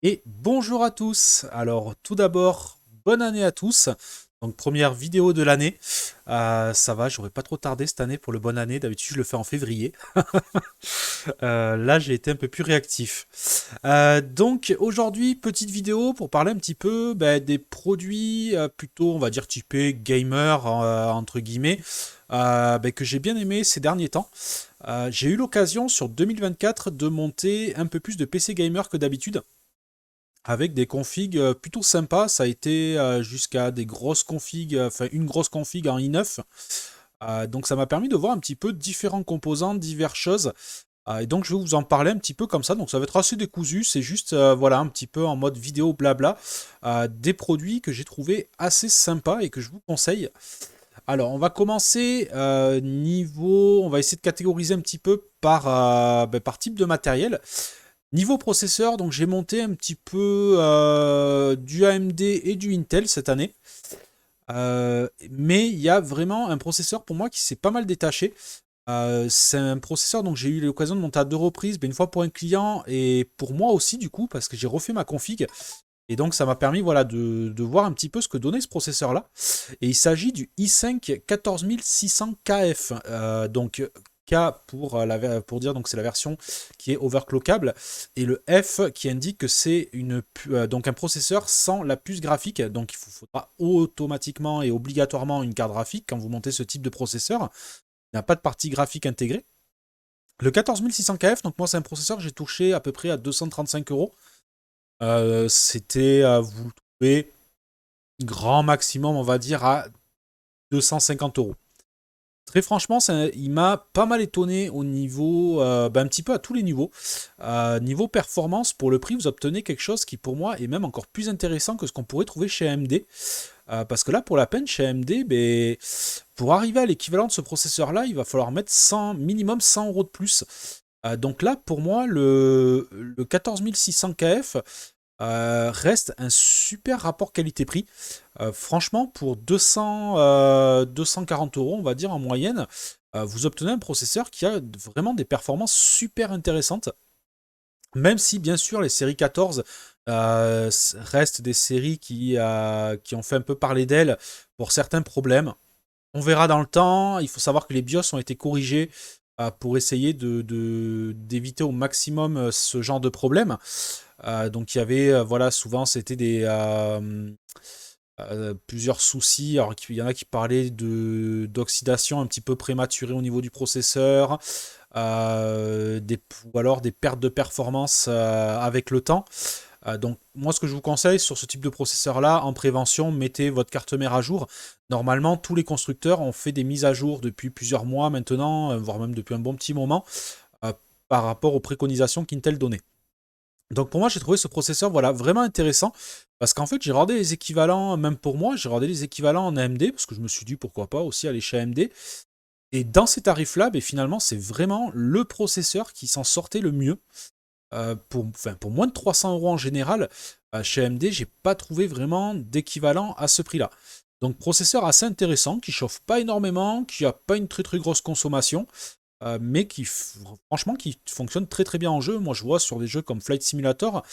Et bonjour à tous. Alors tout d'abord, bonne année à tous. Donc première vidéo de l'année. Ça va, j'aurais pas trop tardé cette année pour le bonne année. D'habitude je le fais en février. Là j'ai été un peu plus réactif. Donc aujourd'hui petite vidéo pour parler un petit peu des produits plutôt on va dire typés gamer entre guillemets que j'ai bien aimé ces derniers temps. J'ai eu l'occasion sur 2024 de monter un peu plus de PC gamer que d'habitude avec des configs plutôt sympas. Ça a été jusqu'à des grosses configs, enfin une grosse config en i9. Donc ça m'a permis de voir un petit peu différents composants, diverses choses. Et donc je vais vous en parler un petit peu comme ça. Donc ça va être assez décousu. C'est juste voilà un petit peu en mode vidéo blabla des produits que j'ai trouvé assez sympas et que je vous conseille. Alors on va commencer niveau. On va essayer de catégoriser un petit peu par type de matériel. Niveau processeur, donc j'ai monté un petit peu du AMD et du Intel cette année. Mais il y a vraiment un processeur pour moi qui s'est pas mal détaché. C'est un processeur donc j'ai eu l'occasion de monter à deux reprises, une fois pour un client et pour moi aussi du coup parce que j'ai refait ma config et donc ça m'a permis voilà de voir un petit peu ce que donnait ce processeur là. Et il s'agit du i5 14600KF. Donc K pour dire donc c'est la version qui est overclockable et le F qui indique que c'est donc un processeur sans la puce graphique. Donc il faudra automatiquement et obligatoirement une carte graphique quand vous montez ce type de processeur. Il n'y a pas de partie graphique intégrée. Le 14600KF, donc moi c'est un processeur que j'ai touché à peu près à 235 euros. C'était, vous le trouvez grand maximum, on va dire, à 250 euros. Très franchement, il m'a pas mal étonné au niveau, un petit peu à tous les niveaux. Niveau performance, pour le prix, vous obtenez quelque chose qui pour moi est même encore plus intéressant que ce qu'on pourrait trouver chez AMD. Parce que là, pour la peine, chez AMD, pour arriver à l'équivalent de ce processeur-là, il va falloir mettre 100, minimum 100 euros de plus. Donc là, pour moi, le 14600KF, reste un super rapport qualité-prix. Franchement, pour 240 euros, on va dire en moyenne, vous obtenez un processeur qui a vraiment des performances super intéressantes. Même si, bien sûr, les séries 14 restent des séries qui ont fait un peu parler d'elles pour certains problèmes. On verra dans le temps. Il faut savoir que les BIOS ont été corrigés pour essayer d'éviter au maximum ce genre de problème. Donc il y avait, voilà, souvent c'était plusieurs soucis. Alors il y en a qui parlaient d'oxydation un petit peu prématurée au niveau du processeur, ou alors des pertes de performance avec le temps. Donc moi ce que je vous conseille sur ce type de processeur là, en prévention, mettez votre carte mère à jour. Normalement tous les constructeurs ont fait des mises à jour depuis plusieurs mois maintenant, voire même depuis un bon petit moment, euh, par rapport aux préconisations qu'Intel donnait. Donc pour moi, j'ai trouvé ce processeur voilà, vraiment intéressant parce qu'en fait, j'ai regardé les équivalents, même pour moi, j'ai regardé les équivalents en AMD parce que je me suis dit pourquoi pas aussi aller chez AMD. Et dans ces tarifs-là, finalement, c'est vraiment le processeur qui s'en sortait le mieux. Pour moins de 300 euros en général, chez AMD, j'ai pas trouvé vraiment d'équivalent à ce prix-là. Donc processeur assez intéressant, qui chauffe pas énormément, qui a pas une très très grosse consommation, mais franchement qui fonctionne très très bien en jeu. Moi je vois sur des jeux comme Flight Simulator,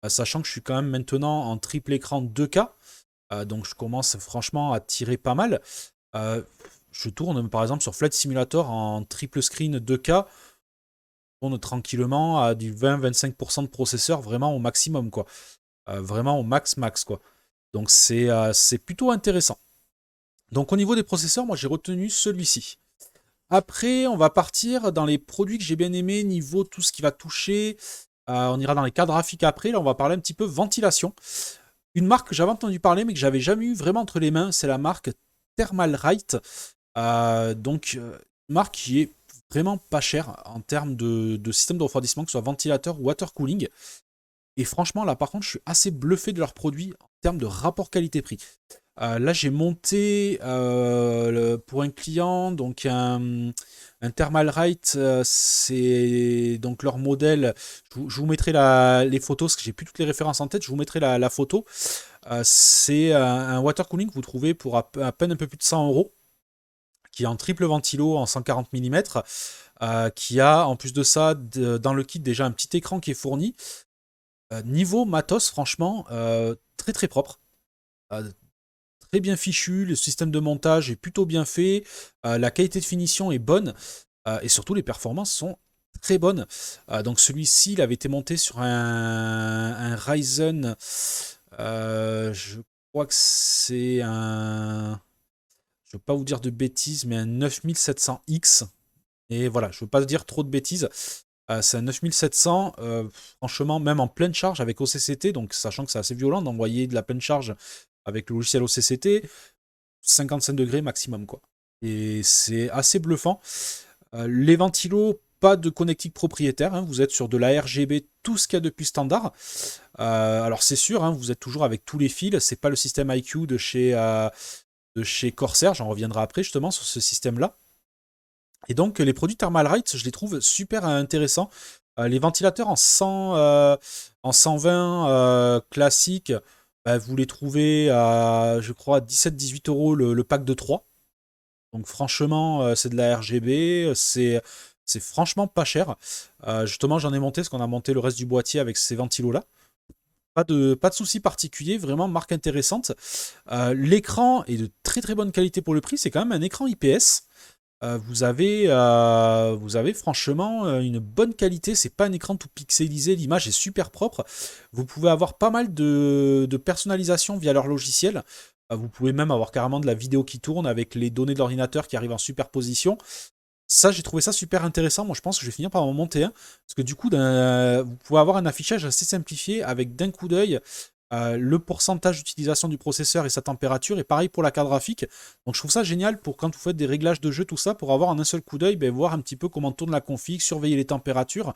sachant que je suis quand même maintenant en triple écran 2K, donc je commence franchement à tirer pas mal. Euh, je tourne par exemple sur Flight Simulator en triple screen 2K, on tourne tranquillement à du 20-25% de processeur vraiment au maximum quoi. Vraiment au max quoi. Donc c'est plutôt intéressant. Donc au niveau des processeurs, moi j'ai retenu celui-ci. Après, on va partir dans les produits que j'ai bien aimés, niveau tout ce qui va toucher. On ira dans les cartes graphiques après. Là, on va parler un petit peu ventilation. Une marque que j'avais entendu parler, mais que j'avais jamais eu vraiment entre les mains, c'est la marque Thermalright. Une marque qui est vraiment pas chère en termes de système de refroidissement, que ce soit ventilateur ou water cooling. Et franchement, là, par contre, je suis assez bluffé de leurs produits en termes de rapport qualité-prix. Là, j'ai monté pour un client donc un Thermalright. C'est donc leur modèle. Je vous mettrai les photos parce que j'ai plus toutes les références en tête. Je vous mettrai la photo. C'est un water cooling que vous trouvez pour à peine un peu plus de 100 euros, qui est en triple ventilo en 140 mm, qui a en plus de ça dans le kit déjà un petit écran qui est fourni. Niveau matos, franchement, très très propre. Euh, Très bien fichu, le système de montage est plutôt bien fait, la qualité de finition est bonne, et surtout les performances sont très bonnes. Donc celui-ci, il avait été monté sur un Ryzen, je crois que c'est un... Je ne veux pas vous dire de bêtises, mais un 9700X. Et voilà, je ne veux pas dire trop de bêtises. C'est un 9700, franchement, même en pleine charge avec OCCT, donc sachant que c'est assez violent d'envoyer de la pleine charge avec le logiciel OCCT, 55 degrés maximum, quoi. Et c'est assez bluffant. Les ventilos, pas de connectique propriétaire, hein, vous êtes sur de la RGB, tout ce qu'il y a depuis standard. Alors c'est sûr, hein, vous êtes toujours avec tous les fils, c'est pas le système IQ de chez Corsair, j'en reviendrai après justement sur ce système-là. Et donc les produits Thermalright, je les trouve super intéressants. Les ventilateurs en 120 classiques, bah, vous les trouvez à, je crois, 17-18 € le pack de 3. Donc franchement, c'est de la RGB, c'est franchement pas cher. Justement, j'en ai monté, parce qu'on a monté le reste du boîtier avec ces ventilos-là. Pas de souci particulier, vraiment marque intéressante. L'écran est de très très bonne qualité pour le prix, c'est quand même un écran IPS. Vous avez franchement une bonne qualité, c'est pas un écran tout pixelisé, l'image est super propre. Vous pouvez avoir pas mal de personnalisation via leur logiciel. Vous pouvez même avoir carrément de la vidéo qui tourne avec les données de l'ordinateur qui arrivent en superposition. Ça, j'ai trouvé ça super intéressant. Moi, je pense que je vais finir par en monter un. Parce que du coup, vous pouvez avoir un affichage assez simplifié avec d'un coup d'œil le pourcentage d'utilisation du processeur et sa température. Et pareil pour la carte graphique. Donc, je trouve ça génial pour quand vous faites des réglages de jeu, tout ça, pour avoir en un seul coup d'œil, ben, voir un petit peu comment tourne la config, surveiller les températures.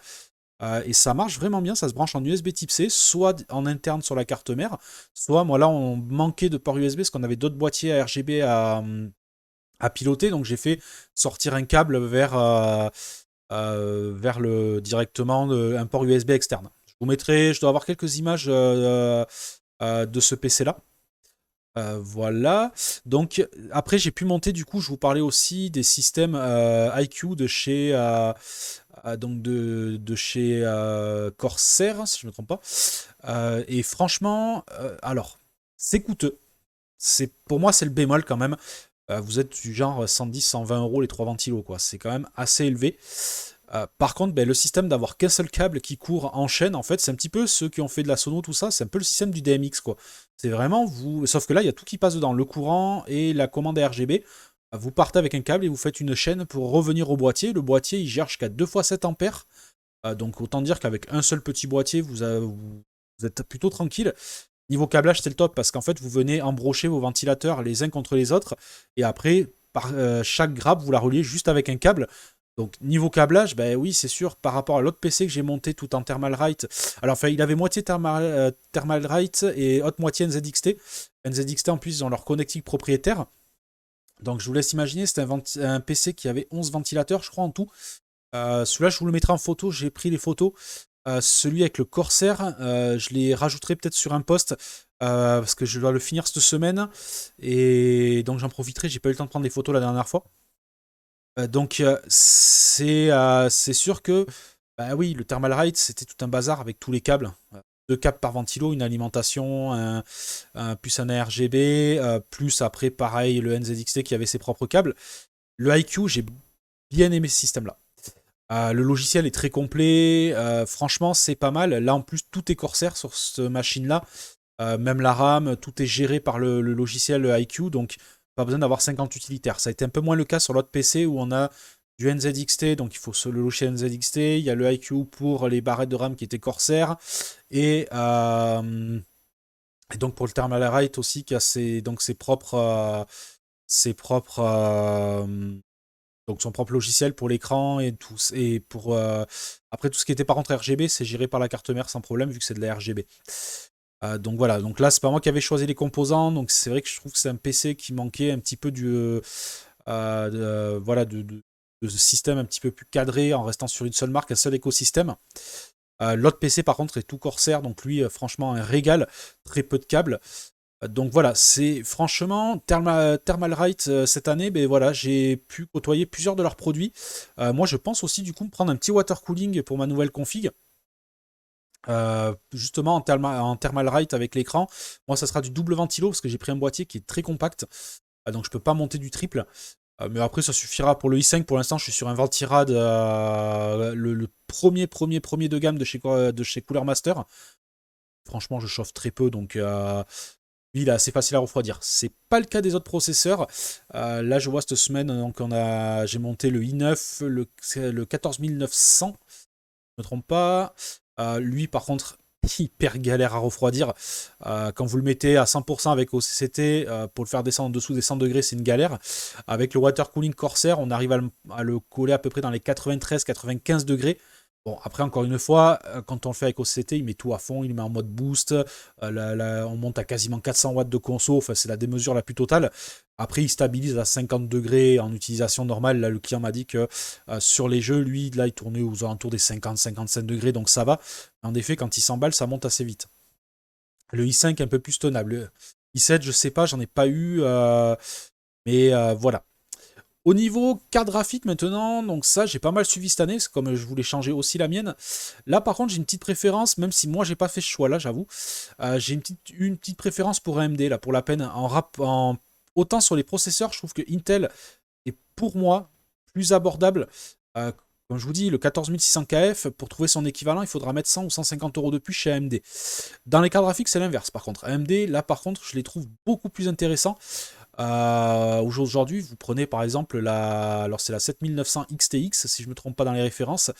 Et ça marche vraiment bien. Ça se branche en USB type C, soit en interne sur la carte mère, soit, moi là, on manquait de port USB parce qu'on avait d'autres boîtiers à RGB à piloter. Donc j'ai fait sortir un câble vers directement un port USB externe. Je vous mettrai, je dois avoir quelques images de ce PC là. Voilà. Donc après j'ai pu monter, du coup je vous parlais aussi des systèmes IQ de chez de chez Corsair, si je ne me trompe pas. Et franchement, alors c'est coûteux. Pour moi c'est le bémol quand même. Vous êtes du genre 110-120 € les 3 ventilos, quoi. C'est quand même assez élevé. Par contre, ben, le système d'avoir qu'un seul câble qui court en chaîne, en fait, c'est un petit peu ceux qui ont fait de la sono, tout ça, c'est un peu le système du DMX, quoi. C'est vraiment vous. Sauf que là, il y a tout qui passe dedans, le courant et la commande RGB. Vous partez avec un câble et vous faites une chaîne pour revenir au boîtier. Le boîtier, il gère jusqu'à 2 fois 7 ampères. Donc autant dire qu'avec un seul petit boîtier, vous êtes plutôt tranquille. Niveau câblage, c'est le top parce qu'en fait, vous venez embrocher vos ventilateurs les uns contre les autres et après, par chaque grappe, vous la reliez juste avec un câble. Donc, niveau câblage, ben oui, c'est sûr, par rapport à l'autre PC que j'ai monté tout en Thermalright, alors enfin, il avait moitié Thermalright et autre moitié NZXT. NZXT, en plus, ils ont leur connectique propriétaire. Donc, je vous laisse imaginer, c'était un PC qui avait 11 ventilateurs, je crois, en tout. Celui-là, je vous le mettrai en photo, j'ai pris les photos. Celui avec le Corsair, je les rajouterai peut-être sur un post parce que je dois le finir cette semaine et donc j'en profiterai. J'ai pas eu le temps de prendre des photos la dernière fois. Donc c'est sûr que bah oui, le Thermalright c'était tout un bazar avec tous les câbles. Deux câbles par ventilo, une alimentation, plus un RGB, plus après pareil le NZXT qui avait ses propres câbles. Le IQ, j'ai bien aimé ce système-là. Le logiciel est très complet, franchement c'est pas mal. Là en plus tout est Corsair sur cette machine-là, même la RAM, tout est géré par le logiciel IQ, donc pas besoin d'avoir 50 utilitaires. Ça a été un peu moins le cas sur l'autre PC où on a du NZXT, donc il faut le logiciel NZXT, il y a le IQ pour les barrettes de RAM qui étaient Corsair, et, et donc pour le Thermalright aussi qui a ses propres donc son propre logiciel pour l'écran et tout. Et pour après tout ce qui était par contre RGB, c'est géré par la carte mère sans problème vu que c'est de la RGB. Donc voilà, donc là c'est pas moi qui avais choisi les composants, donc c'est vrai que je trouve que c'est un PC qui manquait un petit peu voilà, de système un petit peu plus cadré en restant sur une seule marque, un seul écosystème. L'autre PC par contre est tout Corsair, donc lui franchement un régal, très peu de câbles. Donc voilà, c'est franchement Thermalright cette année, ben voilà, j'ai pu côtoyer plusieurs de leurs produits. Moi je pense aussi du coup me prendre un petit water cooling pour ma nouvelle config. Justement en thermal rate avec l'écran, moi ça sera du double ventilo parce que j'ai pris un boîtier qui est très compact, donc je peux pas monter du triple. Mais après ça suffira pour le i5. Pour l'instant je suis sur un Ventirad, le premier de gamme de chez Cooler Master. Franchement je chauffe très peu, donc lui il est assez facile à refroidir. C'est pas le cas des autres processeurs. Là je vois cette semaine, donc j'ai monté le i9, le 14900, je me trompe pas. Lui, par contre, hyper galère à refroidir. Quand vous le mettez à 100% avec OCCT, pour le faire descendre en dessous des 100 degrés, c'est une galère. Avec le water cooling Corsair, on arrive à le coller à peu près dans les 93-95 degrés. Bon, après, encore une fois, quand on le fait avec OCCT, il met tout à fond, il met en mode boost, on monte à quasiment 400 watts de conso, enfin, c'est la démesure la plus totale. Après, il stabilise à 50 degrés en utilisation normale. Là, le client m'a dit que sur les jeux, lui, là, il tournait aux alentours des 50-55 degrés, donc ça va. En effet, quand il s'emballe, ça monte assez vite. Le i5 un peu plus tenable. Le i7, je sais pas, j'en ai pas eu, mais voilà. Au niveau carte graphique maintenant, donc ça j'ai pas mal suivi cette année, c'est comme je voulais changer aussi la mienne. Là par contre j'ai une petite préférence, même si moi j'ai pas fait ce choix là, j'avoue. J'ai une petite préférence pour AMD là, pour la peine. Autant sur les processeurs, je trouve que Intel est pour moi plus abordable. Euh, Comme je vous dis, le 14600 KF, pour trouver son équivalent, il faudra mettre 100 ou 150 euros de plus chez AMD. Dans les cartes graphiques, c'est l'inverse par contre. AMD, là par contre, je les trouve beaucoup plus intéressants. Aujourd'hui, vous prenez par exemple alors c'est la 7900 XTX, si je ne me trompe pas dans les références,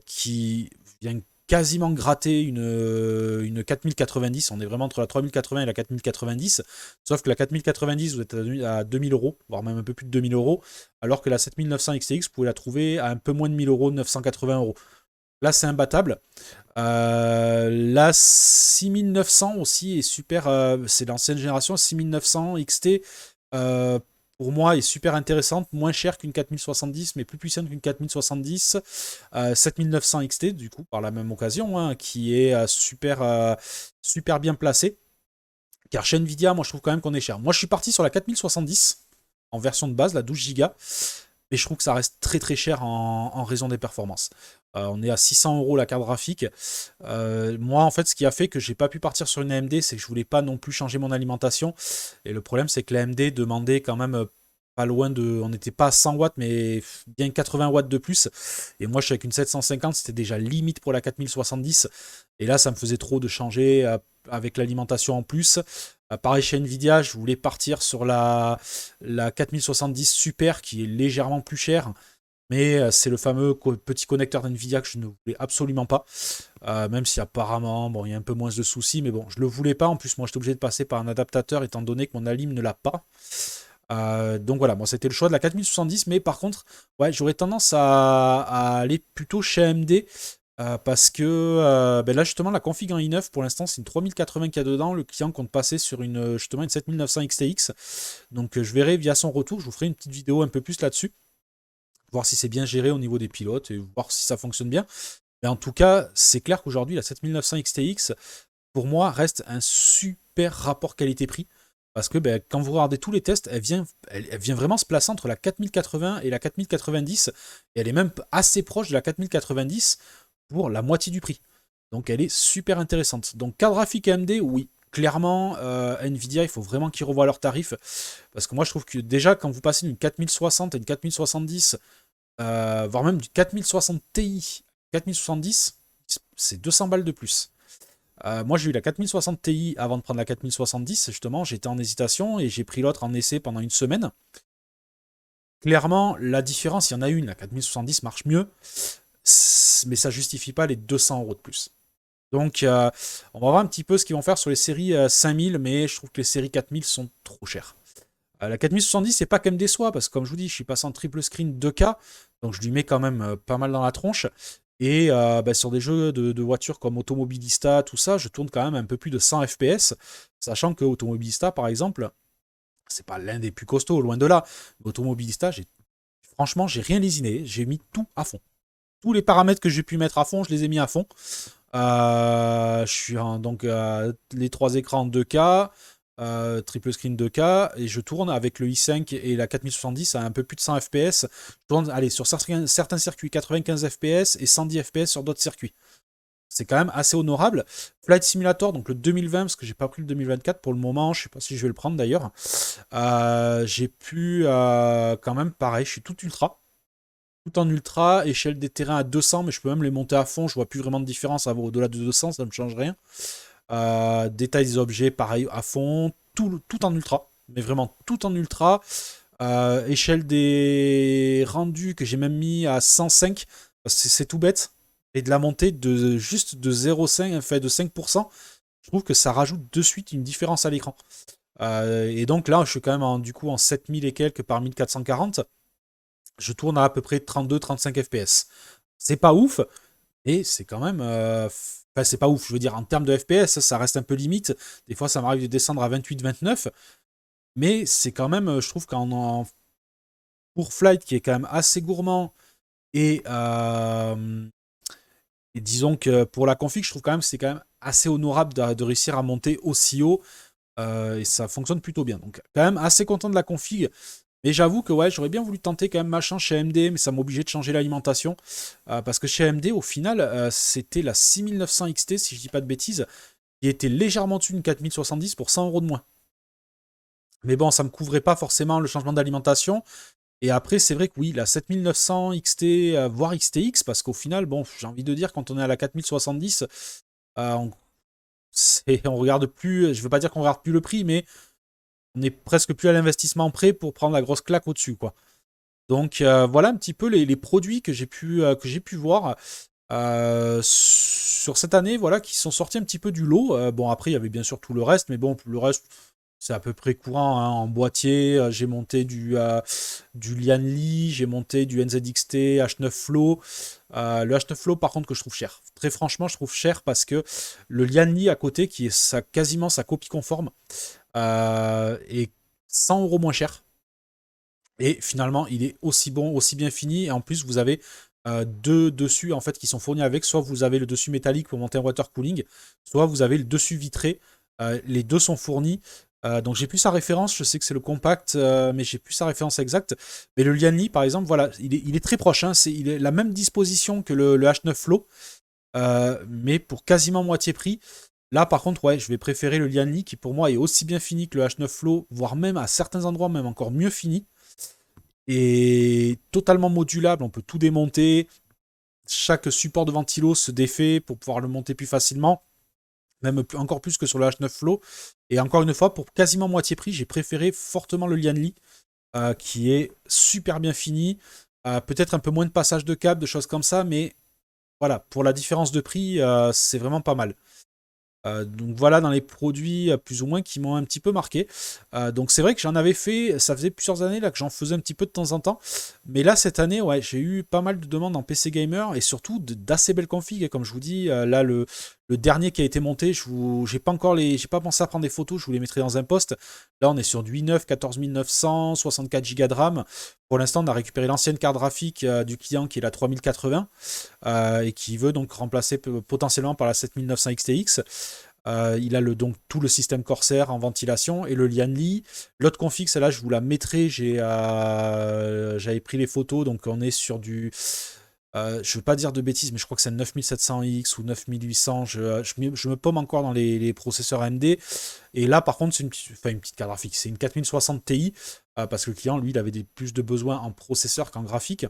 qui vient quasiment gratter une 4090. On est vraiment entre la 3080 et la 4090. Sauf que la 4090, vous êtes à 2000 euros, voire même un peu plus de 2000 euros, alors que la 7900 XTX, vous pouvez la trouver à un peu moins de 1000 euros, 980 euros. Là, c'est imbattable. La 6900 aussi est super. C'est l'ancienne génération. 6900 XT, euh, pour moi, est super intéressante. Moins chère qu'une 4070, mais plus puissante qu'une 4070. 7900 XT, du coup, par la même occasion, hein, qui est super bien placée. Car chez Nvidia, moi, je trouve quand même qu'on est cher. Moi, je suis parti sur la 4070 en version de base, la 12 Go. Mais je trouve que ça reste très très cher en raison des performances. On est à 600 euros la carte graphique. Moi, en fait, ce qui a fait que j'ai pas pu partir sur une AMD, c'est que je voulais pas non plus changer mon alimentation. Et le problème, c'est que la AMD demandait quand même pas loin de. On n'était pas à 100 watts, mais bien 80 watts de plus. Et moi, je suis avec une 750, c'était déjà limite pour la 4070. Et là, ça me faisait trop de changer avec l'alimentation en plus. Pareil chez Nvidia, je voulais partir sur la 4070 Super qui est légèrement plus chère, mais c'est le fameux petit connecteur d'Nvidia que je ne voulais absolument pas. Même si apparemment, bon, il y a un peu moins de soucis, mais bon, je le voulais pas. En plus, moi, j'étais obligé de passer par un adaptateur étant donné que mon Alim ne l'a pas. Donc voilà, moi c'était le choix de la 4070, mais par contre, ouais, j'aurais tendance à aller plutôt chez AMD. Parce que ben là justement la config en i9 pour l'instant c'est une 3080 qu'il y a dedans. Le client compte passer sur justement une 7900 XTX. Donc je verrai via son retour, je vous ferai une petite vidéo un peu plus là-dessus. Voir si c'est bien géré au niveau des pilotes et voir si ça fonctionne bien. Mais en tout cas, c'est clair qu'aujourd'hui la 7900 XTX pour moi reste un super rapport qualité-prix. Parce que ben, quand vous regardez tous les tests, elle vient vraiment se placer entre la 4080 et la 4090. Et elle est même assez proche de la 4090 pour la moitié du prix. Donc elle est super intéressante. Donc carte graphique AMD, oui. Clairement, Nvidia, il faut vraiment qu'ils revoient leurs tarifs. Parce que moi, je trouve que déjà, quand vous passez d'une 4060 à une 4070, voire même du 4060 Ti 4070, c'est 200 balles de plus. Moi, j'ai eu la 4060 Ti avant de prendre la 4070, justement. J'étais en hésitation et j'ai pris l'autre en essai pendant une semaine. Clairement, la différence, il y en a une. La 4070 marche mieux, mais ça justifie pas les 200 euros de plus. Donc, on va voir un petit peu ce qu'ils vont faire sur les séries 5000, mais je trouve que les séries 4000 sont trop chères. La 4070, c'est pas qu'elle me déçoit, parce que comme je vous dis, je suis passé en triple screen 2K, donc je lui mets quand même pas mal dans la tronche. Et bah, sur des jeux de voitures comme Automobilista, tout ça, je tourne quand même un peu plus de 100 FPS, sachant que Automobilista, par exemple, c'est pas l'un des plus costauds, loin de là. Automobilista, franchement, j'ai rien lésiné, j'ai mis tout à fond. Tous les paramètres que j'ai pu mettre à fond, je les ai mis à fond. Je suis donc les trois écrans 2K, triple screen 2K, et je tourne avec le i5 et la 4070 à un peu plus de 100 FPS. Je tourne, allez, sur certains circuits 95 FPS et 110 FPS sur d'autres circuits. c'est quand même assez honorable. Flight Simulator, donc le 2020, parce que j'ai pas pris le 2024 pour le moment, je sais pas si je vais le prendre d'ailleurs. J'ai pu quand même, pareil, je suis tout ultra. Tout en ultra, échelle des terrains à 200, mais je peux même les monter à fond, je vois plus vraiment de différence au-delà de 200, ça ne me change rien. Détail des objets, pareil, à fond, tout en ultra, mais vraiment tout en ultra. Échelle des rendus que j'ai même mis à 105, c'est tout bête. Et de la montée de juste de 0,5, fait de 5%, je trouve que ça rajoute de suite une différence à l'écran. Et donc là, je suis quand même du coup en 7000 et quelques par 1440. Je tourne à peu près 32-35 FPS. C'est pas ouf, et c'est quand même. Enfin, c'est pas ouf, je veux dire, en termes de FPS, ça reste un peu limite. Des fois, ça m'arrive de descendre à 28-29. Mais c'est quand même, je trouve pour Flight, qui est quand même assez gourmand, et, et disons que pour la config, je trouve quand même que c'est quand même assez honorable de réussir à monter aussi haut. Et ça fonctionne plutôt bien. Donc, quand même assez content de la config. Mais j'avoue que ouais, j'aurais bien voulu tenter quand même machin chez AMD, mais ça m'obligeait de changer l'alimentation. Parce que chez AMD, au final, c'était la 6900 XT, si je dis pas de bêtises, qui était légèrement dessus d'une 4070 pour 100 € de moins. Mais bon, ça me couvrait pas forcément le changement d'alimentation. Et après, c'est vrai que oui, la 7900 XT, voire XTX, parce qu'au final, bon, j'ai envie de dire, quand on est à la 4070, on, on regarde plus, je veux pas dire qu'on regarde plus le prix, mais on est presque plus à l'investissement prêt pour prendre la grosse claque au-dessus, quoi. Donc voilà un petit peu les produits que j'ai pu voir sur cette année, voilà, qui sont sortis un petit peu du lot. Bon, après, il y avait bien sûr tout le reste, mais bon, le reste, c'est à peu près courant, hein. En boîtier, j'ai monté du Lianli, j'ai monté du NZXT, H9 Flow. Le H9 Flow, par contre, que je trouve cher. Très franchement, je trouve cher parce que le Lianli à côté, qui est quasiment sa copie conforme, est 100 € moins cher. Et finalement, il est aussi bon, aussi bien fini. Et en plus, vous avez deux dessus en fait qui sont fournis avec. Soit vous avez le dessus métallique pour monter un water cooling, soit vous avez le dessus vitré. Les deux sont fournis. Donc j'ai plus sa référence. Je sais que c'est le compact, mais j'ai plus sa référence exacte. Mais le Lianli, par exemple, voilà, il est très proche, hein. Il est la même disposition que le H9 Flow, mais pour quasiment moitié prix. Là, par contre, ouais, je vais préférer le Lianli qui pour moi est aussi bien fini que le H9 Flow, voire même à certains endroits même encore mieux fini et totalement modulable, on peut tout démonter. Chaque support de ventilo se défait pour pouvoir le monter plus facilement, même encore plus que sur le H9 Flow. Et encore une fois, pour quasiment moitié prix, j'ai préféré fortement le Lianli, qui est super bien fini. Peut-être un peu moins de passage de câble, de choses comme ça, mais voilà, pour la différence de prix, c'est vraiment pas mal. Donc voilà dans les produits plus ou moins qui m'ont un petit peu marqué. Donc c'est vrai que j'en avais fait, ça faisait plusieurs années là que j'en faisais un petit peu de temps en temps. Mais là cette année, ouais, j'ai eu pas mal de demandes en PC Gamer et surtout d'assez belles configs. Et comme je vous dis, là le dernier qui a été monté, j'ai pas encore j'ai pas pensé à prendre des photos, je vous les mettrai dans un post. Là on est sur du i9 14900, 64 Go de RAM. Pour l'instant on a récupéré l'ancienne carte graphique du client qui est la 3080 et qui veut donc remplacer potentiellement par la 7900 XTX. Il a donc tout le système Corsair en ventilation et le Lianli. L'autre config, celle-là, je vous la mettrai. J'avais pris les photos, donc on est sur du. Je ne veux pas dire de bêtises, mais je crois que c'est un 9700X ou 9800. Je me paume encore dans les processeurs AMD. Et là, par contre, c'est une petite carte graphique. C'est une 4060 Ti, parce que le client, lui, il avait plus de besoins en processeur qu'en graphique.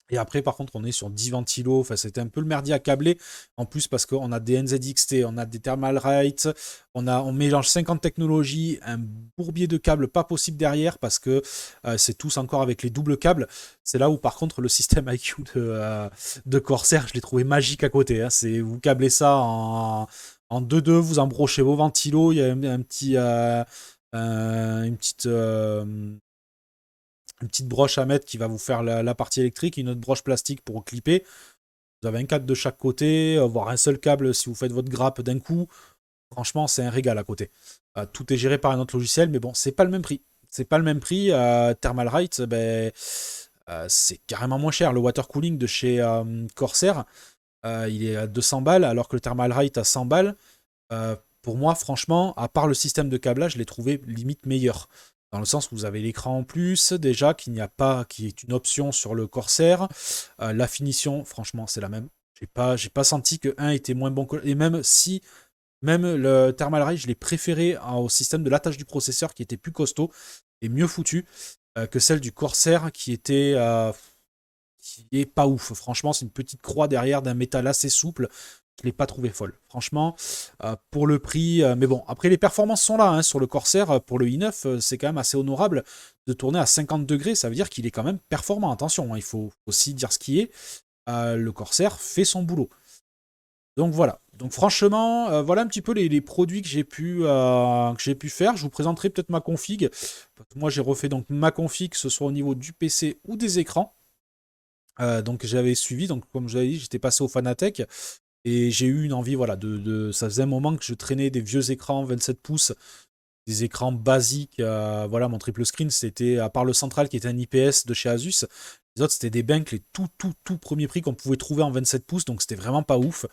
Et après, par contre, on est sur 10 ventilos. Enfin, c'était un peu le merdier à câbler. En plus, parce qu'on a des NZXT, on a des Thermalright, on mélange 50 technologies, un bourbier de câbles pas possible derrière, parce que c'est tous encore avec les doubles câbles. C'est là où, par contre, le système IQ de Corsair, je l'ai trouvé magique à côté, hein. Vous câblez ça en 2-2, vous embrochez vos ventilos. Il y a un petit. Une petite broche à mettre qui va vous faire la partie électrique, une autre broche plastique pour clipper. Vous avez un câble de chaque côté, voire un seul câble si vous faites votre grappe d'un coup. Franchement, c'est un régal à côté. Tout est géré par un autre logiciel, mais bon, c'est pas le même prix. C'est pas le même prix. Thermalright, ben, c'est carrément moins cher. Le water cooling de chez Corsair, il est à 200 balles, alors que le Thermalright à 100 balles. Pour moi, franchement, à part le système de câblage, je l'ai trouvé limite meilleur. Dans le sens où vous avez l'écran en plus, déjà, qu'il n'y a pas, qui est une option sur le Corsair. La finition, franchement, c'est la même. J'ai pas senti que un était moins bon que l'autre. Et même si, même le Thermal Ray, je l'ai préféré au système de l'attache du processeur qui était plus costaud et mieux foutu que celle du Corsair qui est pas ouf. Franchement, c'est une petite croix derrière d'un métal assez souple. Je l'ai pas trouvé folle. Franchement, pour le prix. Mais bon, après, les performances sont là. Hein, sur le Corsair, pour le i9, c'est quand même assez honorable de tourner à 50 degrés. Ça veut dire qu'il est quand même performant. Attention, hein, il faut aussi dire ce qui est. Le Corsair fait son boulot. Donc voilà. Donc franchement, voilà un petit peu les produits que j'ai pu faire. Je vous présenterai peut-être ma config. Moi, j'ai refait donc ma config, que ce soit au niveau du PC ou des écrans. Donc j'avais suivi, donc comme je l'avais dit, j'étais passé au Fanatec et j'ai eu une envie, voilà, ça faisait un moment que je traînais des vieux écrans 27 pouces, des écrans basiques, voilà, mon triple screen, c'était, à part le central qui était un IPS de chez Asus, les autres c'était des banks, les tout premiers prix qu'on pouvait trouver en 27 pouces, donc c'était vraiment pas ouf.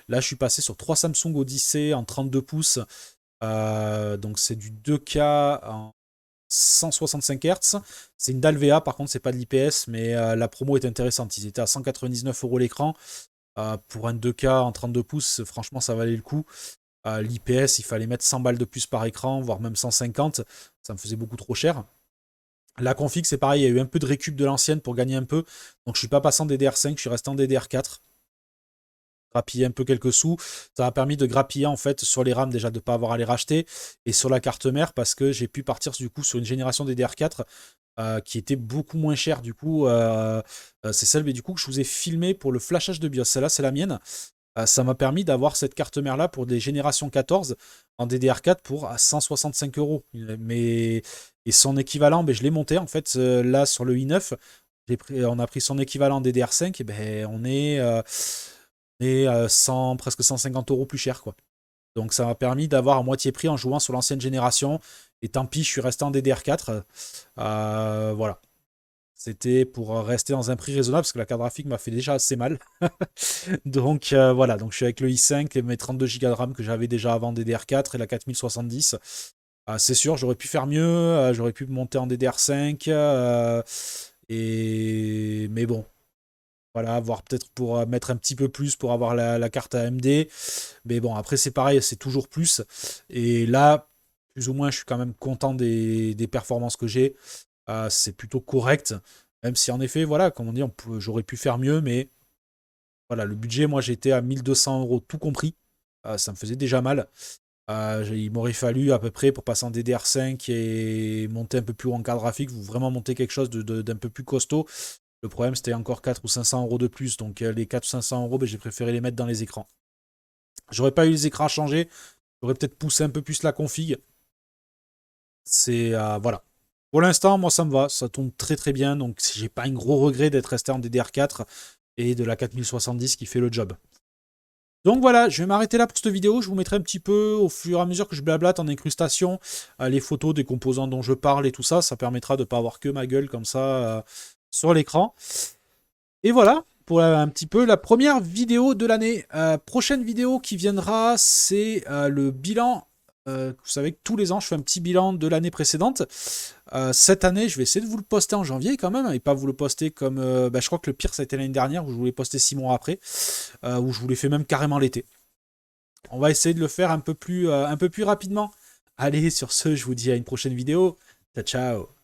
Là je suis passé sur 3 Samsung Odyssey en 32 pouces, donc c'est du 2K en 165 Hz. C'est une dalle VA, par contre, c'est pas de l'IPS, mais la promo est intéressante. Ils étaient à 199 € l'écran. Pour un 2K en 32 pouces, franchement, ça valait le coup. L'IPS, il fallait mettre 100 balles de plus par écran, voire même 150. Ça me faisait beaucoup trop cher. La config, c'est pareil, il y a eu un peu de récup de l'ancienne pour gagner un peu. Donc, je suis pas passé en DDR5, je suis resté en DDR4. Grappiller un peu quelques sous. Ça m'a permis de grappiller en fait sur les RAM déjà de ne pas avoir à les racheter et sur la carte mère parce que j'ai pu partir du coup sur une génération DDR4 qui était beaucoup moins chère du coup. C'est celle mais du coup que je vous ai filmé pour le flashage de BIOS. Celle-là c'est la mienne. Ça m'a permis d'avoir cette carte mère là pour des générations 14 en DDR4 pour 165 euros. Mais et son équivalent, ben, je l'ai monté en fait là sur le i9. On a pris son équivalent DDR5 et ben on est 100, presque 150 € plus cher, quoi. Donc ça m'a permis d'avoir à moitié prix en jouant sur l'ancienne génération. Et tant pis, je suis resté en DDR4. Voilà. C'était pour rester dans un prix raisonnable parce que la carte graphique m'a fait déjà assez mal. Donc voilà, donc je suis avec le i5 et mes 32 Go de RAM que j'avais déjà avant DDR4 et la 4070. C'est sûr, j'aurais pu faire mieux, j'aurais pu monter en DDR5. Mais bon, voilà, voire peut-être pour mettre un petit peu plus pour avoir la carte AMD. Mais bon, après, c'est pareil, c'est toujours plus. Et là, plus ou moins, je suis quand même content des performances que j'ai. C'est plutôt correct. Même si, en effet, voilà, comme on dit, j'aurais pu faire mieux. Mais voilà, le budget, moi, j'étais à 1 200 € tout compris. Ça me faisait déjà mal. Il m'aurait fallu à peu près pour passer en DDR5 et monter un peu plus haut en carte graphique, vous vraiment monter quelque chose d'un peu plus costaud. Le problème, c'était encore 4 ou 500 € de plus. Donc les 4 ou 500 €, ben, j'ai préféré les mettre dans les écrans. J'aurais pas eu les écrans à changer. J'aurais peut-être poussé un peu plus la config. C'est voilà. Pour l'instant, moi, ça me va. Ça tourne très très bien. Donc j'ai pas un gros regret d'être resté en DDR4 et de la 4070 qui fait le job. Donc voilà, je vais m'arrêter là pour cette vidéo. Je vous mettrai un petit peu au fur et à mesure que je blablate en incrustation les photos des composants dont je parle et tout ça. Ça permettra de ne pas avoir que ma gueule comme ça sur l'écran. Et voilà, pour un petit peu la première vidéo de l'année. Prochaine vidéo qui viendra, c'est le bilan. Vous savez que tous les ans, je fais un petit bilan de l'année précédente. Cette année, je vais essayer de vous le poster en janvier quand même, et pas vous le poster comme... je crois que le pire, ça a été l'année dernière, où je voulais poster 6 mois après, où je vous l'ai fait même carrément l'été. On va essayer de le faire un peu plus rapidement. Allez, sur ce, je vous dis à une prochaine vidéo. Ciao, ciao.